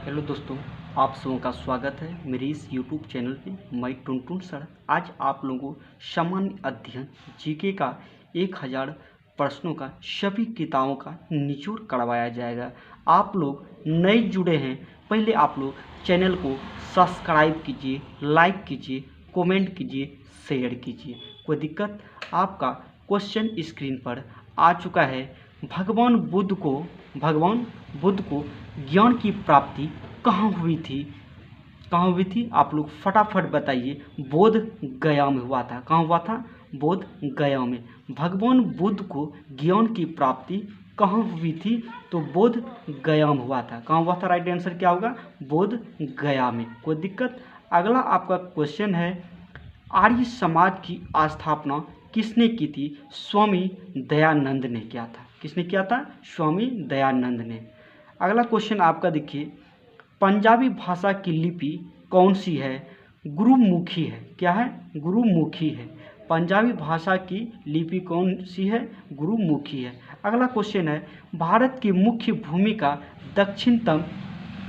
Hello दोस्तों, आप सबों का स्वागत है मेरे इस यूट्यूब चैनल पे। मैं टुनटुन सर आज आप लोगों को सामान्य अध्ययन जीके का 1000 प्रश्नों का सभी किताबों का निचोड़ करवाया जाएगा। आप लोग नए जुड़े हैं, पहले आप लोग चैनल को सब्सक्राइब कीजिए, लाइक कीजिए, कमेंट कीजिए, शेयर कीजिए। कोई दिक्कत? आपका क्वेश्चन स्क्रीन पर आ चुका है। भगवान बुद्ध को ज्ञान की प्राप्ति कहाँ हुई थी? आप लोग फटाफट बताइए। बोध गया में हुआ था। कहाँ हुआ था? बोध गया में। भगवान बुद्ध को ज्ञान की प्राप्ति कहाँ हुई थी? तो बोध गया में हुआ था। कहाँ हुआ था? राइट आंसर क्या होगा? बोध गया में। कोई दिक्कत? अगला आपका क्वेश्चन है, आर्य समाज की स्थापना किसने की थी? स्वामी दयानंद ने किया था। किसने किया था? स्वामी दयानंद ने। अगला क्वेश्चन आपका देखिए, पंजाबी भाषा की लिपि कौन सी है? गुरुमुखी है। क्या है? गुरुमुखी है। पंजाबी भाषा की लिपि कौन सी है? गुरुमुखी है। अगला क्वेश्चन है, भारत की मुख्य भूमि का दक्षिणतम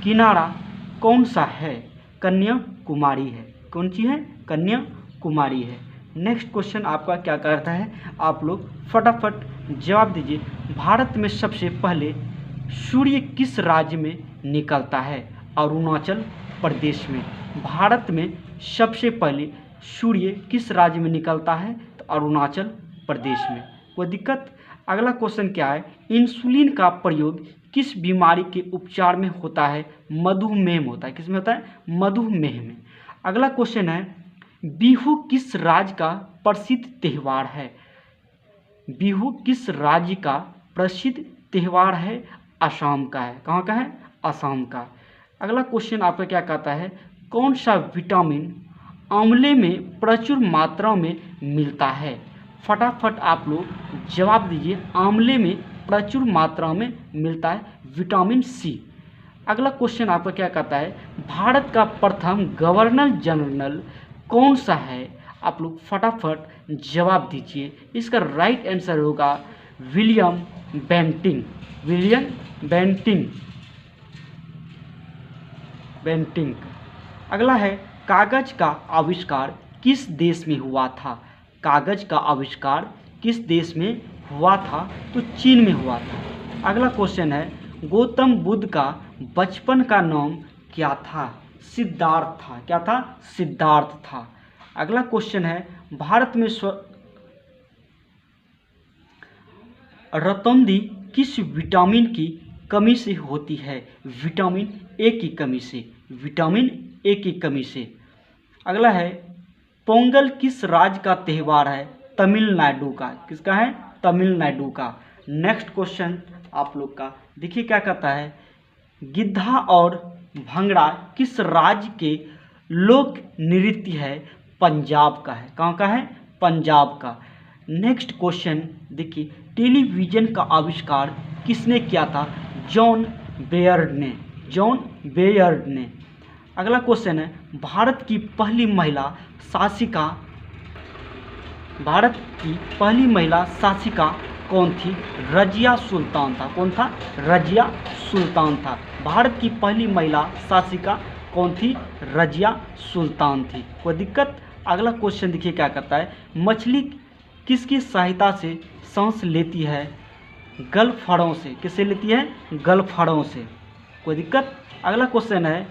किनारा कौन सा है? कन्याकुमारी है। कौन सी है? कन्याकुमारी है। नेक्स्ट क्वेश्चन आपका क्या करता है? आप लोग फटाफट जवाब दीजिए। भारत में सबसे पहले सूर्य किस राज्य में निकलता है? अरुणाचल प्रदेश में। भारत में सबसे पहले सूर्य किस राज्य में निकलता है? तो अरुणाचल प्रदेश में। कोई दिक्कत? अगला क्वेश्चन क्या है, इंसुलिन का प्रयोग किस बीमारी के उपचार में होता है? मधुमेह में होता है। किस में होता है? मधुमेह में। अगला क्वेश्चन है, बिहू किस राज्य का प्रसिद्ध त्यौहार है? बिहू किस राज्य का प्रसिद्ध त्यौहार है? असम का है। कहाँ का है? असम का। अगला क्वेश्चन आपका क्या कहता है, कौन सा विटामिन आंवले में प्रचुर मात्रा में मिलता है? फटाफट आप लोग जवाब दीजिए। आंवले में प्रचुर मात्रा में मिलता है विटामिन सी। अगला क्वेश्चन आपका क्या कहता है, भारत का प्रथम गवर्नर जनरल कौन सा है? आप लोग फटाफट जवाब दीजिए। इसका राइट आंसर होगा विलियम बेंटिंक। William Bentinck. अगला है, कागज का आविष्कार किस देश में हुआ था? कागज का आविष्कार किस देश में हुआ था? तो चीन में हुआ था। अगला क्वेश्चन है, गौतम बुद्ध का बचपन का नाम क्या था? सिद्धार्थ था। क्या था? सिद्धार्थ था। अगला क्वेश्चन है, भारत में रतौंधी किस विटामिन की कमी से होती है? विटामिन ए की कमी से। विटामिन ए की कमी से। अगला है, पोंगल किस राज्य का त्यौहार है? तमिलनाडु का। किसका है? तमिलनाडु का। नेक्स्ट क्वेश्चन आप लोग का देखिए क्या कहता है, गिद्धा और भंगड़ा किस राज्य के लोक नृत्य है? पंजाब का है। कहाँ का है? पंजाब का। नेक्स्ट क्वेश्चन देखिए, टेलीविज़न का आविष्कार किसने किया था? जॉन बेयर्ड ने। जॉन बेयर्ड ने। अगला क्वेश्चन है, भारत की पहली महिला शासिका कौन थी? रजिया सुल्तान था। कौन था? रजिया सुल्तान था। भारत की पहली महिला शासिका कौन थी? रजिया सुल्तान थी। कोई दिक्कत? अगला क्वेश्चन देखिए क्या कहता है, मछली किसकी सहायता से सांस लेती है? गलफड़ों से। किससे लेती है? गलफड़ों से। कोई दिक्कत? अगला क्वेश्चन है,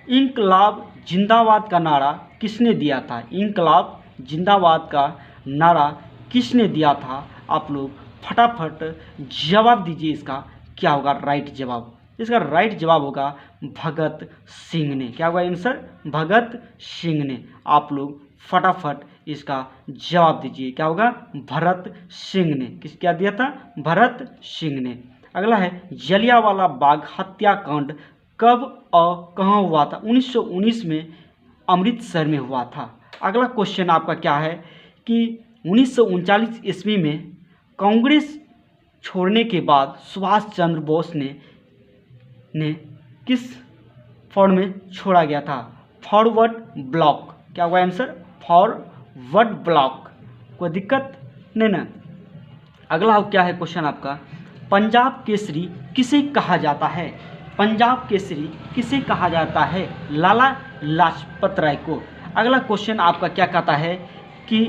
इंकलाब जिंदाबाद का नारा किसने दिया था? इंकलाब जिंदाबाद का नारा किसने दिया था? आप लोग फटाफट जवाब दीजिए। इसका क्या होगा राइट जवाब? इसका राइट जवाब होगा भगत सिंह ने। क्या होगा आंसर? भगत सिंह ने। आप लोग फटाफट इसका जवाब दीजिए। क्या होगा? भरत सिंह ने। क्या दिया था? भरत सिंह ने। अगला है, जलियांवाला बाग हत्याकांड कब और कहाँ हुआ था? 1919 में अमृतसर में हुआ था। अगला क्वेश्चन आपका क्या है कि 1939 ईस्वी में कांग्रेस छोड़ने के बाद सुभाष चंद्र बोस ने किस फॉर्म में छोड़ा गया था? Forward block. क्या हुआ आंसर? Forward block. कोई दिक्कत नहीं ना? अगला क्या है क्वेश्चन आपका, पंजाब केसरी किसे कहा जाता है? पंजाब केसरी किसे कहा जाता है? लाला लाजपत राय को। अगला क्वेश्चन आपका क्या कहता है कि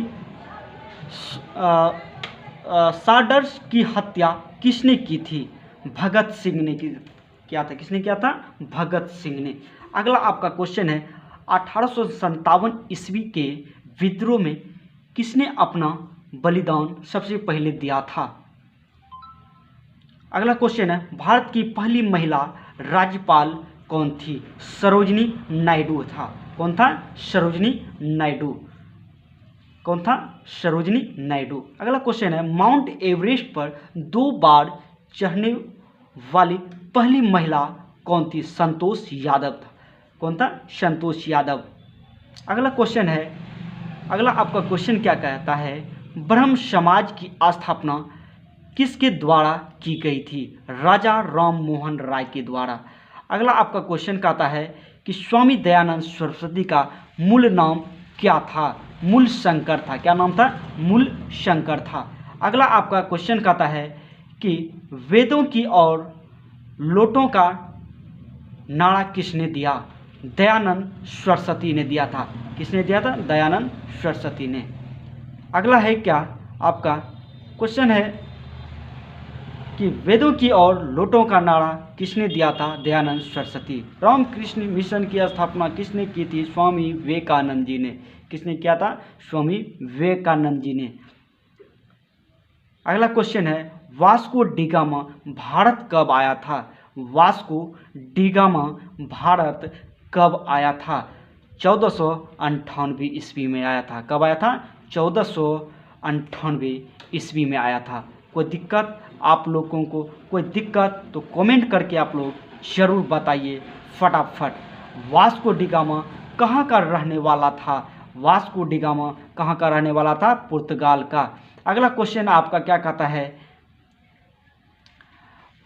साडर्स की हत्या किसने की थी? भगत सिंह ने किया था। किसने किया था? भगत सिंह ने। अगला आपका क्वेश्चन है 1857 ईस्वी के विद्रोह में किसने अपना बलिदान सबसे पहले दिया था? अगला क्वेश्चन है भारत की पहली महिला राज्यपाल कौन थी? सरोजिनी नायडू था। कौन था? सरोजिनी नायडू। कौन था? सरोजिनी नायडू। अगला क्वेश्चन है माउंट एवरेस्ट पर 2 बार चढ़ने वाली पहली महिला कौन थी? संतोष यादव था। कौन था? संतोष यादव। अगला क्वेश्चन है, अगला आपका क्वेश्चन क्या कहता है? ब्रह्म समाज की स्थापना किसके द्वारा की गई थी? राजा राम मोहन राय के द्वारा। अगला आपका क्वेश्चन कहता है कि स्वामी दयानंद सरस्वती का मूल नाम क्या था? मूल शंकर था। क्या नाम था? मूल शंकर था। अगला आपका क्वेश्चन कहता है कि वेदों की और लोटों का नारा किसने दिया? दयानंद सरस्वती ने दिया था। किसने दिया था? दयानंद सरस्वती ने। अगला है क्या आपका क्वेश्चन है कि वेदों की और लोटों का नारा किसने दिया था? दयानंद सरस्वती। रामकृष्ण मिशन की स्थापना किसने की थी? स्वामी विवेकानंद जी ने। किसने किया था? स्वामी विवेकानंद जी ने। अगला क्वेश्चन है वास्को डिगामा भारत कब आया था? वास्को डिगामा भारत कब आया था? 1498 ईस्वी में आया था। कब आया था? 1498 ईस्वी में आया था। कोई दिक्कत आप लोगों को, कोई दिक्कत तो कमेंट करके आप लोग ज़रूर बताइए फटाफट। वास्को डिगामा कहाँ का रहने वाला था? वास्को डिगामा कहाँ का रहने वाला था? पुर्तगाल का। अगला क्वेश्चन आपका क्या कहता है?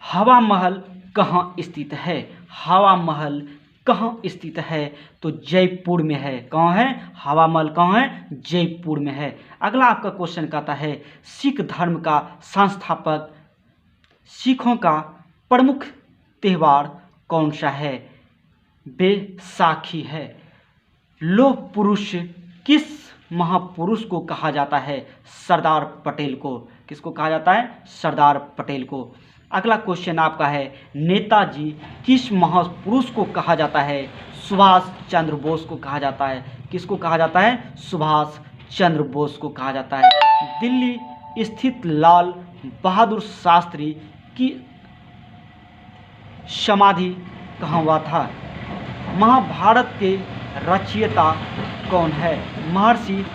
हवा महल कहाँ स्थित है? हवा महल कहाँ स्थित है? तो जयपुर में है। कहाँ है? हवा महल कहाँ है? जयपुर में है। अगला आपका क्वेश्चन कहता है सिख धर्म का संस्थापक, सिखों का प्रमुख त्यौहार कौन सा है? बैसाखी है। लौह पुरुष किस महापुरुष को कहा जाता है? सरदार पटेल को। किसको कहा जाता है? सरदार पटेल को। अगला क्वेश्चन आपका है नेताजी किस महापुरुष को कहा जाता है? सुभाष चंद्र बोस को कहा जाता है। किसको कहा जाता है? सुभाष चंद्र बोस को कहा जाता है। दिल्ली स्थित लाल बहादुर शास्त्री की समाधि कहाँ हुआ था? महाभारत के रचयिता कौन है? महर्षि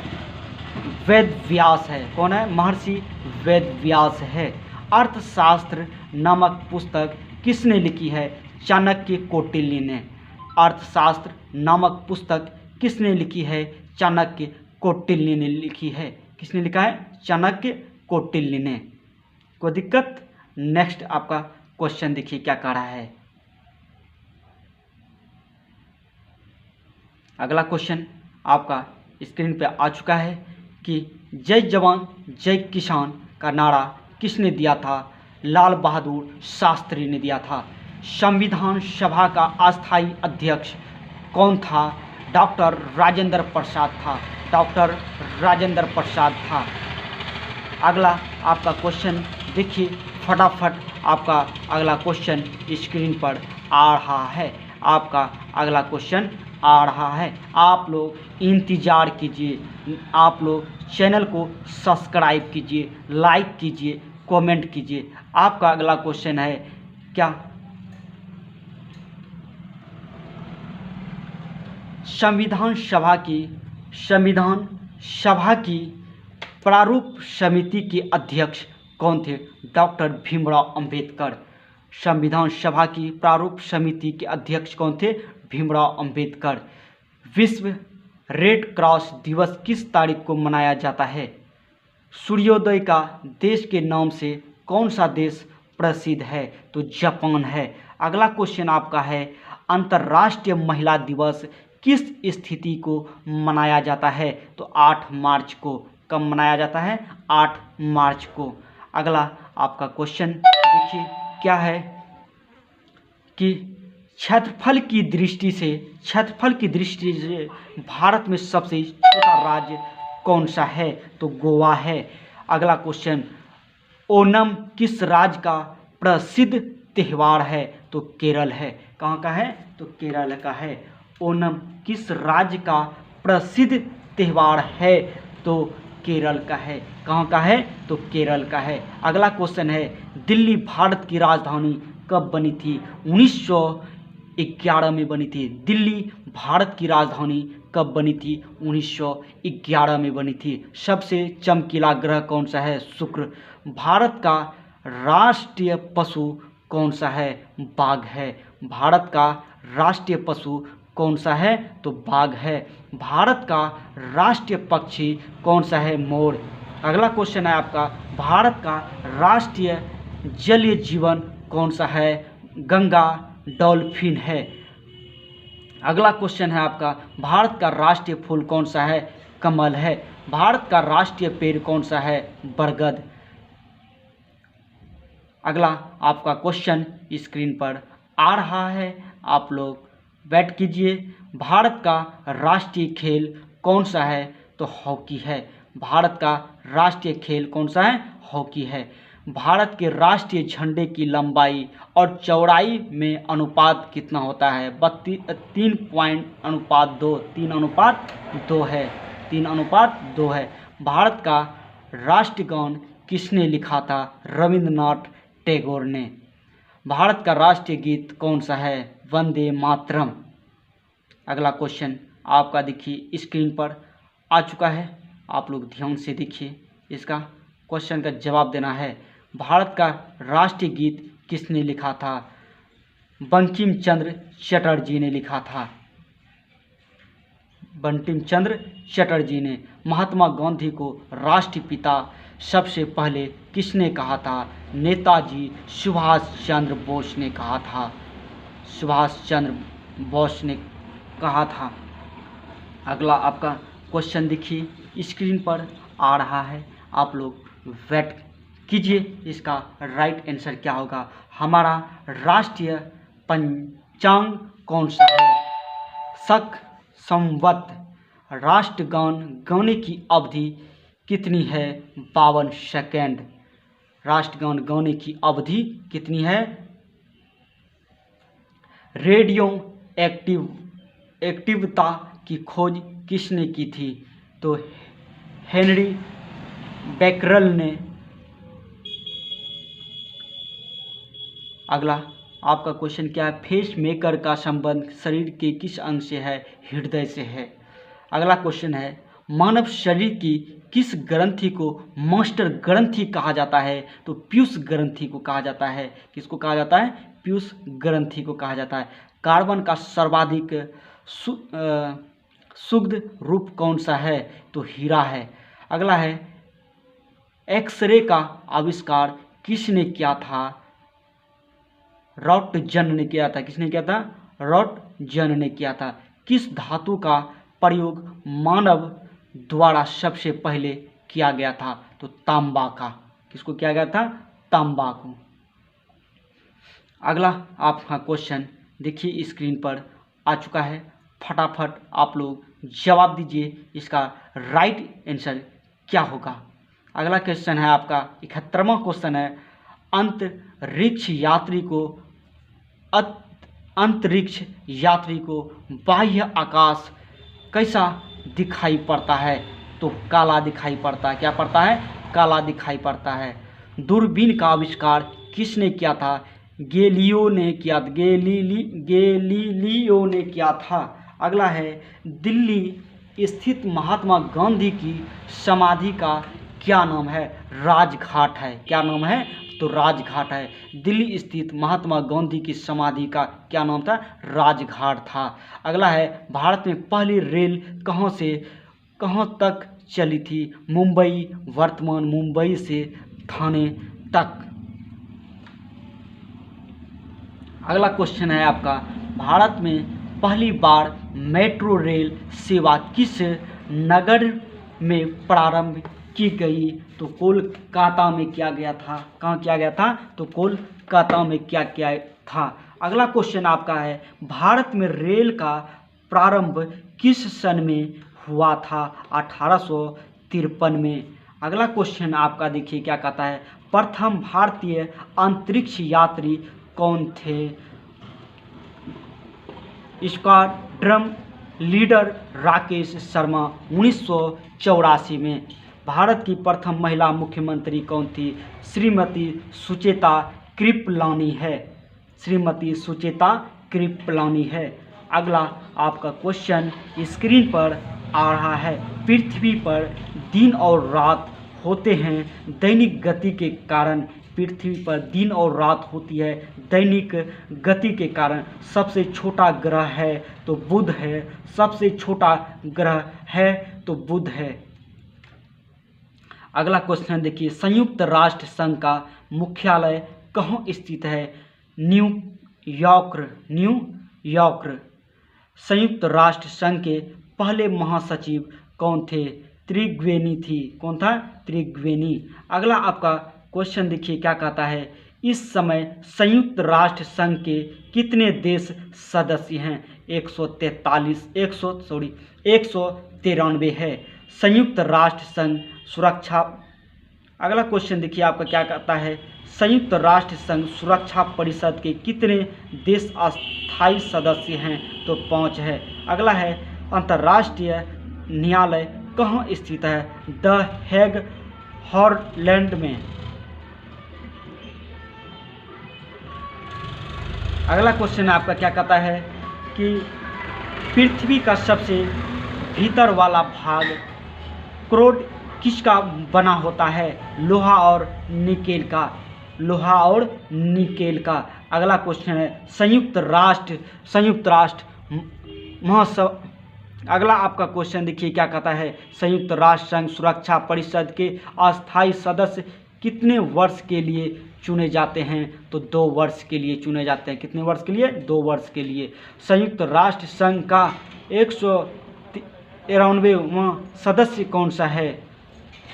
वेद व्यास है। कौन है? महर्षि वेद व्यास है। अर्थशास्त्र नामक पुस्तक किसने लिखी है? चाणक्य कौटिल्य ने। अर्थशास्त्र नामक पुस्तक किसने लिखी है? चाणक्य कौटिल्य ने लिखी है। किसने लिखा है? चाणक्य कौटिल्य ने। कोई दिक्कत? नेक्स्ट आपका क्वेश्चन देखिए क्या कह रहा है। अगला क्वेश्चन आपका स्क्रीन पे आ चुका है कि जय जवान जय किसान का नारा किसने दिया था? लाल बहादुर शास्त्री ने दिया था। संविधान सभा का अस्थायी अध्यक्ष कौन था? डॉक्टर राजेंद्र प्रसाद था। डॉक्टर राजेंद्र प्रसाद था। अगला आपका क्वेश्चन देखिए फटाफट। आपका अगला क्वेश्चन स्क्रीन पर आ रहा है। आपका अगला क्वेश्चन आ रहा है। आप लोग इंतज़ार कीजिए। आप लोग चैनल को सब्सक्राइब कीजिए, लाइक कीजिए, कमेंट कीजिए। आपका अगला क्वेश्चन है क्या? संविधान सभा की प्रारूप समिति के अध्यक्ष कौन थे? डॉक्टर भीमराव अंबेडकर। संविधान सभा की प्रारूप समिति के अध्यक्ष कौन थे? भीमराव अंबेडकर। विश्व रेड क्रॉस दिवस किस तारीख को मनाया जाता है? सूर्योदय का देश के नाम से कौन सा देश प्रसिद्ध है? तो जापान है। अगला क्वेश्चन आपका है अंतर्राष्ट्रीय महिला दिवस किस स्थिति को मनाया जाता है? तो 8 मार्च को। कब मनाया जाता है? 8 मार्च को। अगला आपका क्वेश्चन देखिए क्या है कि क्षेत्रफल की दृष्टि से भारत में सबसे छोटा राज्य कौन सा है? तो गोवा है। अगला क्वेश्चन, ओणम किस राज्य का प्रसिद्ध त्यौहार है? तो केरल है। कहाँ का है? तो केरल का है। ओणम किस राज्य का प्रसिद्ध त्यौहार है? तो केरल का है। कहाँ का है? तो केरल का है। अगला क्वेश्चन है, दिल्ली भारत की राजधानी कब बनी थी? 1911 में बनी थी। दिल्ली भारत की राजधानी कब बनी थी? 1911 में बनी थी। सबसे चमकीला ग्रह कौन सा है? शुक्र। भारत का राष्ट्रीय पशु कौन सा है? बाघ है। भारत का राष्ट्रीय पशु कौन सा है? तो बाघ है। भारत का राष्ट्रीय पक्षी कौन सा है? मोर। अगला क्वेश्चन है आपका, भारत का राष्ट्रीय जलीय जीवन कौन सा है? गंगा डॉल्फिन है। अगला क्वेश्चन है आपका, भारत का राष्ट्रीय फूल कौन सा है? कमल है। भारत का राष्ट्रीय पेड़ कौन सा है? बरगद। अगला आपका क्वेश्चन स्क्रीन पर आ रहा है, आप लोग वेट कीजिए। भारत का राष्ट्रीय खेल कौन सा है? तो हॉकी है। भारत का राष्ट्रीय खेल कौन सा है? हॉकी है। भारत के राष्ट्रीय झंडे की लंबाई और चौड़ाई में अनुपात कितना होता है? 3:2 3:2 है। 3:2 है। भारत का राष्ट्रगान किसने लिखा था? रविंद्रनाथ टैगोर ने। भारत का राष्ट्रीय गीत कौन सा है? वंदे मातरम। अगला क्वेश्चन आपका देखिए स्क्रीन पर आ चुका है, आप लोग ध्यान से देखिए, इसका क्वेश्चन का जवाब देना है। भारत का राष्ट्रीय गीत किसने लिखा था? बंकिम चंद्र चटर्जी ने लिखा था। बंकिम चंद्र चटर्जी ने। महात्मा गांधी को राष्ट्रपिता पिता सबसे पहले किसने कहा था? नेताजी सुभाष चंद्र बोस ने कहा था। सुभाष चंद्र बोस ने कहा था। अगला आपका क्वेश्चन देखिए स्क्रीन पर आ रहा है, आप लोग वेट कीजिए, इसका राइट आंसर क्या होगा? हमारा राष्ट्रीय पंचांग कौन सा है? शक संवत। राष्ट्रगान गाने की अवधि कितनी है? 52 सेकेंड। राष्ट्रगान गाने की अवधि कितनी है? रेडियो एक्टिवता की खोज किसने की थी? तो हेनरी बेकरल ने। अगला आपका क्वेश्चन क्या है? फेस मेकर का संबंध शरीर के किस अंग से है? हृदय से है। अगला क्वेश्चन है, मानव शरीर की किस ग्रंथि को मास्टर ग्रंथि कहा जाता है? तो पीयूष ग्रंथि को कहा जाता है। किसको कहा जाता है? पीयूष ग्रंथि को कहा जाता है। कार्बन का सर्वाधिक शुद्ध रूप कौन सा है? तो हीरा है। अगला है, एक्सरे का आविष्कार किसने किया था? रॉटजन ने किया था। किसने किया था? रॉटजन ने किया था। किस धातु का प्रयोग मानव द्वारा सबसे पहले किया गया था? तो तांबा का। किसको किया गया था? तांबा को। अगला आपका क्वेश्चन देखिए स्क्रीन पर आ चुका है, फटाफट आप लोग जवाब दीजिए, इसका राइट आंसर क्या होगा? अगला क्वेश्चन है आपका 71वां क्वेश्चन है, अंतरिक्ष यात्री को बाह्य आकाश कैसा दिखाई पड़ता है? तो काला दिखाई पड़ता है। क्या पड़ता है? काला दिखाई पड़ता है। दूरबीन का आविष्कार किसने किया था? गैलीलियो ने किया था। अगला है, दिल्ली स्थित महात्मा गांधी की समाधि का क्या नाम है? राजघाट है। क्या नाम है? तो राजघाट है। दिल्ली स्थित महात्मा गांधी की समाधि का क्या नाम था? राजघाट था। अगला है, भारत में पहली रेल कहाँ से कहाँ तक चली थी? मुंबई, वर्तमान मुंबई से थाने तक। अगला क्वेश्चन है आपका, भारत में पहली बार मेट्रो रेल सेवा किस नगर में प्रारंभ की गई? तो कोलकाता में किया गया था। कहाँ किया गया था? तो कोलकाता में किया था। अगला क्वेश्चन आपका है, भारत में रेल का प्रारंभ किस सन में हुआ था? 1853 में। अगला क्वेश्चन आपका देखिए क्या कहता है, प्रथम भारतीय अंतरिक्ष यात्री कौन थे? स्क्वाड्रन लीडर राकेश शर्मा 1984 में। भारत की प्रथम महिला मुख्यमंत्री कौन थी? श्रीमती सुचेता कृपलानी है। श्रीमती सुचेता कृपलानी है। अगला आपका क्वेश्चन स्क्रीन पर आ रहा है, पृथ्वी पर दिन और रात होते हैं दैनिक गति के कारण। पृथ्वी पर दिन और रात होती है दैनिक गति के कारण। सबसे छोटा ग्रह है तो बुध है। सबसे छोटा ग्रह है तो बुध है। अगला क्वेश्चन देखिए, संयुक्त राष्ट्र संघ का मुख्यालय कहाँ स्थित है? न्यूयॉर्क। संयुक्त राष्ट्र संघ के पहले महासचिव कौन थे? त्रिवेणी थी। कौन था? त्रिवेणी। अगला आपका क्वेश्चन देखिए क्या कहता है, इस समय संयुक्त राष्ट्र संघ के कितने देश सदस्य हैं? 193 है संयुक्त राष्ट्र संघ सुरक्षा। अगला क्वेश्चन देखिए आपका क्या कहता है, संयुक्त राष्ट्र संघ सुरक्षा परिषद के कितने देश अस्थायी सदस्य हैं? तो 5 है। अगला है, अंतर्राष्ट्रीय न्यायालय कहाँ स्थित है? द हेग, हॉलैंड में। अगला क्वेश्चन आपका क्या कहता है कि पृथ्वी का सबसे भीतर वाला भाग क्रोड किसका बना होता है? लोहा और निकेल का। लोहा और निकेल का। अगला क्वेश्चन है, संयुक्त राष्ट्र महासभा। अगला आपका क्वेश्चन देखिए क्या कहता है, संयुक्त राष्ट्र संघ सुरक्षा परिषद के अस्थायी सदस्य कितने वर्ष के लिए चुने जाते हैं? तो 2 वर्ष के लिए चुने जाते हैं। कितने वर्ष के लिए? 2 वर्ष के लिए। संयुक्त राष्ट्र संघ का 193वां सदस्य कौन सा है?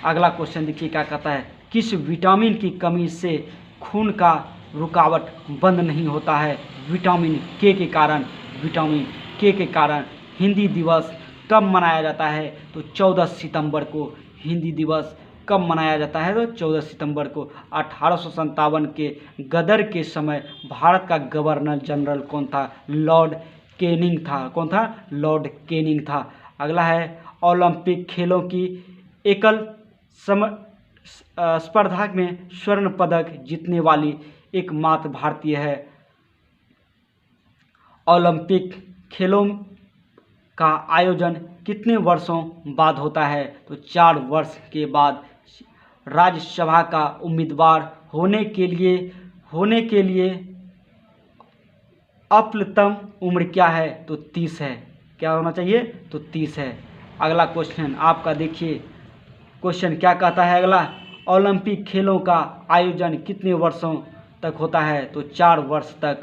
अगला क्वेश्चन देखिए क्या कहता है, किस विटामिन की कमी से खून का रुकावट बंद नहीं होता है? विटामिन के के कारण। विटामिन के के कारण। हिंदी दिवस कब मनाया जाता है? तो 14 सितंबर को। हिंदी दिवस कब मनाया जाता है? तो 14 सितंबर को। 1857 के गदर के समय भारत का गवर्नर जनरल कौन था? लॉर्ड कैनिंग था। कौन था? लॉर्ड कैनिंग था। अगला है, ओलंपिक खेलों की एकल स्पर्धा में स्वर्ण पदक जीतने वाली एकमात्र भारतीय है। ओलंपिक खेलों का आयोजन कितने वर्षों बाद होता है? तो 4 वर्ष के बाद। राज्यसभा का उम्मीदवार होने के लिए अपलतम उम्र क्या है? तो 30 है। क्या होना चाहिए? तो 30 है। अगला क्वेश्चन आपका देखिए, क्वेश्चन क्या कहता है अगला, ओलंपिक खेलों का आयोजन कितने वर्षों तक होता है? तो 4 वर्ष तक।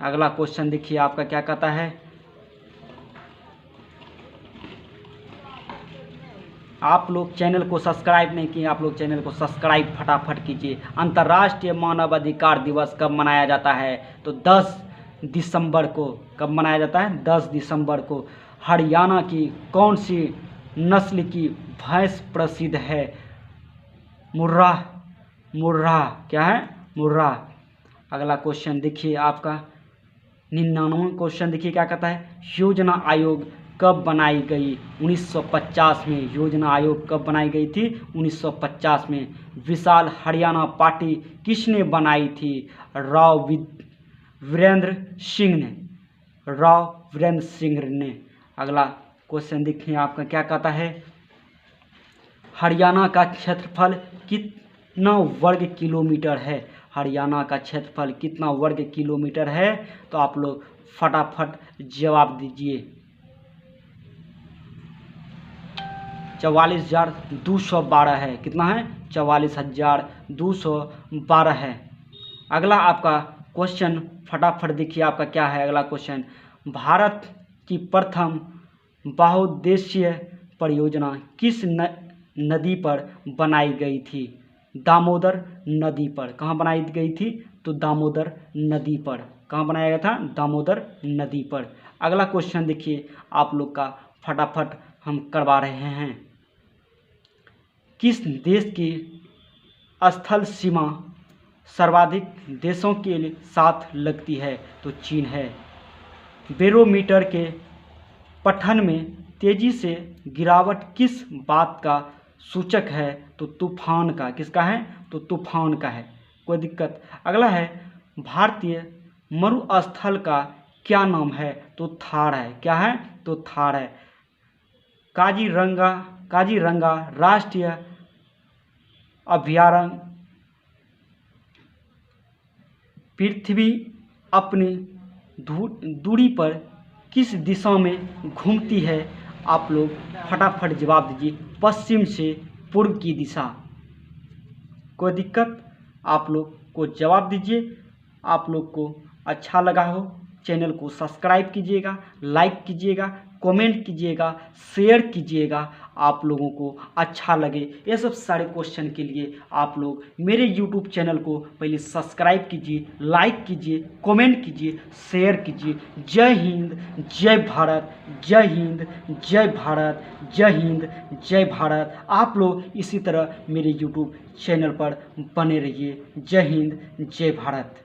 अगला क्वेश्चन देखिए आपका क्या कहता है, आप लोग चैनल को सब्सक्राइब नहीं किए, आप लोग चैनल को सब्सक्राइब फटाफट कीजिए। अंतर्राष्ट्रीय मानवाधिकार दिवस कब मनाया जाता है? तो 10 दिसंबर को। कब मनाया जाता है? 10 दिसंबर को। हरियाणा की कौन सी नस्ल की भैंस प्रसिद्ध है? मुर्राह। क्या है? मुर्राह। अगला क्वेश्चन देखिए आपका 99वां क्वेश्चन देखिए क्या कहता है, योजना आयोग कब बनाई गई? 1950 में। योजना आयोग कब बनाई गई थी? 1950 में। विशाल हरियाणा पार्टी किसने बनाई थी? राव वीरेंद्र सिंह ने। अगला क्वेश्चन देखिए आपका क्या कहता है, हरियाणा का क्षेत्रफल कितना वर्ग किलोमीटर है? हरियाणा का क्षेत्रफल कितना वर्ग किलोमीटर है? तो आप लोग फटाफट जवाब दीजिए। 44,212 है। कितना है? 44,212 है। अगला आपका क्वेश्चन फटाफट देखिए आपका क्या है अगला क्वेश्चन, भारत की प्रथम बहुउद्देशीय परियोजना किस नदी पर बनाई गई थी? दामोदर नदी पर। कहाँ बनाई गई थी? तो दामोदर नदी पर। कहाँ बनाया गया था? दामोदर नदी पर। अगला क्वेश्चन देखिए आप लोग का, फटाफट हम करवा रहे हैं। किस देश की स्थल सीमा सर्वाधिक देशों के साथ लगती है? तो चीन है। बैरोमीटर के पठन में तेजी से गिरावट किस बात का सूचक है? तो तूफान का। किसका है? तो तूफान का है। कोई दिक्कत? अगला है, भारतीय मरुस्थल का क्या नाम है? तो थार है। क्या है? तो थार है। काजीरंगा राष्ट्रीय अभयारण्य पृथ्वी अपनी दूरी पर किस दिशा में घूमती है? आप लोग फटाफट जवाब दीजिए। पश्चिम से पूर्व की दिशा। कोई दिक्कत? आप लोग को जवाब दीजिए। आप लोग को अच्छा लगा हो चैनल को सब्सक्राइब कीजिएगा, लाइक कीजिएगा, कमेंट कीजिएगा, शेयर कीजिएगा। आप लोगों को अच्छा लगे ये सब सारे क्वेश्चन के लिए आप लोग मेरे YouTube चैनल को पहले सब्सक्राइब कीजिए, लाइक कीजिए, कमेंट कीजिए, शेयर कीजिए। जय हिंद, जय भारत, जय हिंद, जय भारत, जय हिंद, जय भारत। आप लोग इसी तरह मेरे YouTube चैनल पर बने रहिए। जय हिंद, जय भारत।